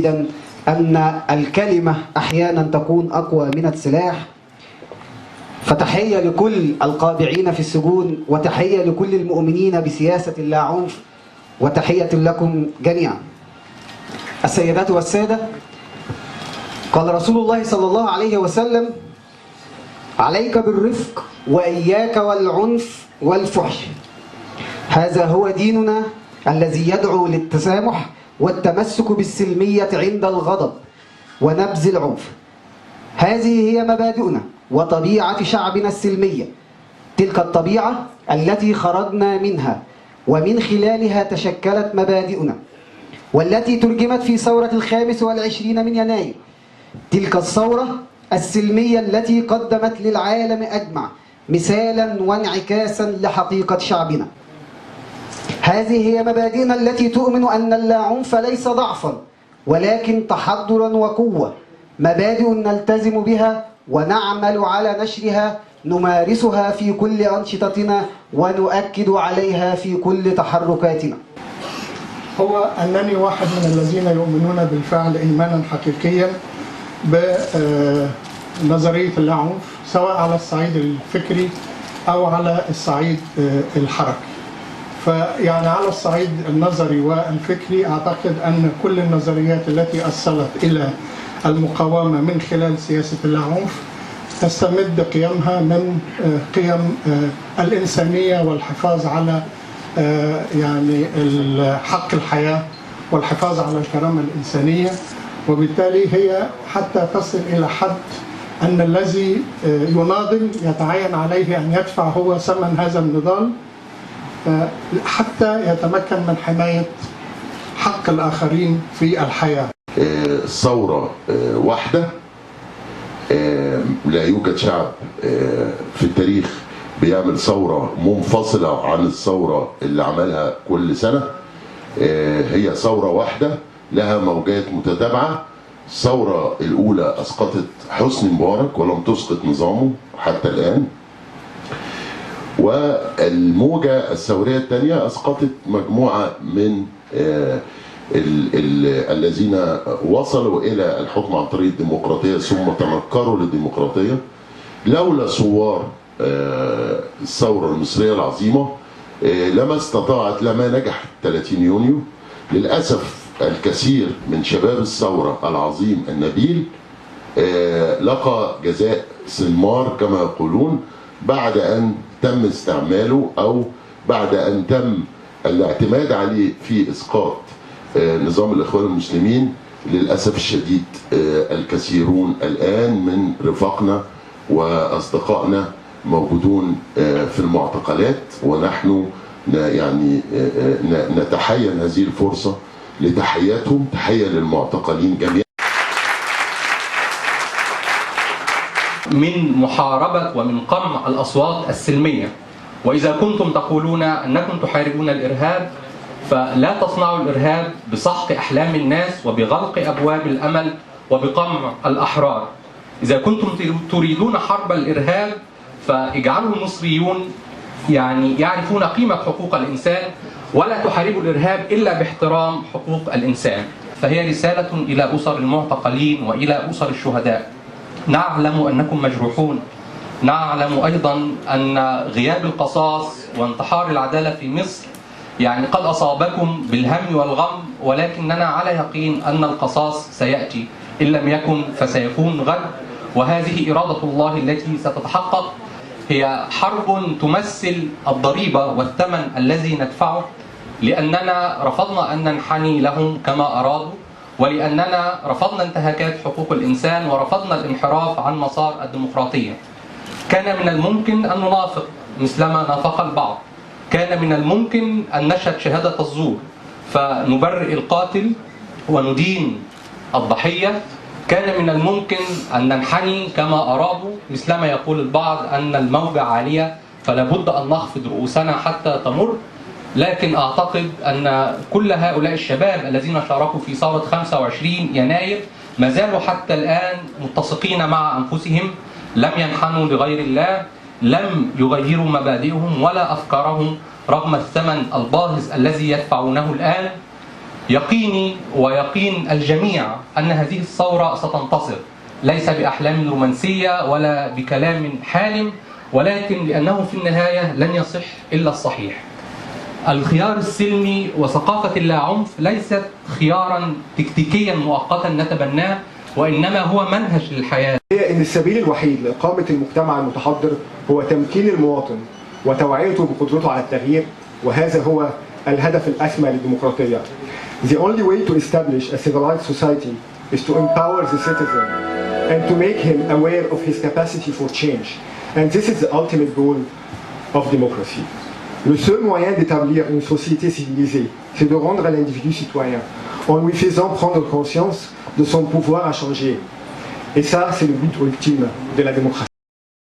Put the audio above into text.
مؤكدا أن الكلمة أحيانا تكون أقوى من السلاح. فتحية لكل القابعين في السجون، وتحية لكل المؤمنين بسياسة اللا عنف، وتحية لكم جميعا. السيدات والسادة، قال رسول الله صلى الله عليه وسلم: عليك بالرفق وإياك والعنف والفحش. هذا هو ديننا الذي يدعو للتسامح والتمسك بالسلمية عند الغضب ونبذ العنف. هذه هي مبادئنا وطبيعة شعبنا السلمية، تلك الطبيعة التي خرجنا منها ومن خلالها تشكلت مبادئنا، والتي ترجمت في ثورة 25 من يناير، تلك الثورة السلمية التي قدمت للعالم أجمع مثالا وانعكاسا لحقيقة شعبنا. هذه هي مبادئنا التي تؤمن أن اللاعنف ليس ضعفا ولكن تحضرا وقوة، مبادئ نلتزم بها ونعمل على نشرها، نمارسها في كل أنشطتنا ونؤكد عليها في كل تحركاتنا. هو أنني واحد من الذين يؤمنون بالفعل إيمانا حقيقيا بنظرية اللاعنف، سواء على الصعيد الفكري أو على الصعيد الحركي. فيعني على الصعيد النظري والفكري أعتقد أن كل النظريات التي أصلت إلى المقاومة من خلال سياسة اللاعنف تستمد قيمها من قيم الإنسانية والحفاظ على يعني حق الحياة والحفاظ على الكرامة الإنسانية، وبالتالي هي حتى تصل إلى حد أن الذي يناضل يتعين عليه أن يدفع هو ثمن هذا النضال حتى يتمكن من حماية حق الآخرين في الحياة. ثورة واحدة، لا يوجد شعب في التاريخ بيعمل ثورة منفصلة عن الثورة اللي عملها كل سنة. هي ثورة واحدة لها موجات متتابعة. الثورة الأولى أسقطت حسني مبارك ولم تسقط نظامه حتى الآن، والموجة الثورية الثانية أسقطت مجموعة من الذين وصلوا إلى الحكم عن طريق الديمقراطية ثم تنكروا للديمقراطية. لولا ثوار الثورة المصرية العظيمة لما نجح 30 يونيو. للأسف الكثير من شباب الثورة العظيم النبيل لقى جزاء سنمار كما يقولون بعد أن تم استعماله أو بعد أن تم الاعتماد عليه في إسقاط نظام الإخوان المسلمين. للأسف الشديد الكثيرون الآن من رفاقنا وأصدقائنا موجودون في المعتقلات، ونحن يعني نتحين هذه الفرصة لتحياتهم. تحية للمعتقلين جميعا. من محاربة ومن قمع الأصوات السلمية. وإذا كنتم تقولون أنكم تحاربون الإرهاب، فلا تصنعوا الإرهاب بسحق أحلام الناس وبغلق أبواب الأمل وبقمع الأحرار. إذا كنتم تريدون حرب الإرهاب فاجعلوا المصريون يعني يعرفون قيمة حقوق الإنسان، ولا تحاربوا الإرهاب إلا باحترام حقوق الإنسان. فهي رسالة إلى أسر المعتقلين وإلى أسر الشهداء. نعلم أنكم مجروحون، نعلم أيضا أن غياب القصاص وانتحار العدالة في مصر يعني قد أصابكم بالهم والغم، ولكننا على يقين أن القصاص سيأتي، إن لم يكن فسيكون غد، وهذه إرادة الله التي ستتحقق. هي حرب تمثل الضريبة والثمن الذي ندفعه لأننا رفضنا أن ننحني لهم كما أرادوا، ولأننا رفضنا انتهاكات حقوق الإنسان ورفضنا الانحراف عن مسار الديمقراطية. كان من الممكن أن ننافق مثلما نافق البعض، كان من الممكن أن نشهد شهادة الزور فنبرئ القاتل وندين الضحية، كان من الممكن أن ننحني كما أرادوا مثلما يقول البعض أن الموجة عالية فلا بد أن نخفض رؤوسنا حتى تمر. لكن أعتقد أن كل هؤلاء الشباب الذين شاركوا في ثورة 25 يناير ما زالوا حتى الآن متسقين مع أنفسهم، لم ينحنوا لغير الله، لم يغيروا مبادئهم ولا أفكارهم رغم الثمن الباهظ الذي يدفعونه الآن. يقيني ويقين الجميع أن هذه الثورة ستنتصر، ليس بأحلام رومانسية ولا بكلام حالم، ولكن لأنه في النهاية لن يصح إلا الصحيح. الخيار السلمي وثقافة اللاعنف ليست خيارا تكتيكيا مؤقتا نتبناه، وإنما هو منهج للحياة. هي إن السبيل الوحيد لإقامة المجتمع المتحضر هو تمكين المواطن وتوعيته بقدرته على التغيير، وهذا هو الهدف الأسمى للديمقراطية. The only way to establish a civilized society is to empower the citizen and to make him aware of his capacity for change. And this is the ultimate goal of democracy. Le seul moyen d'établir une société civilisée, c'est de rendre l'individu citoyen, en lui faisant prendre conscience de son pouvoir à changer. Et ça, c'est le but ultime de la démocratie.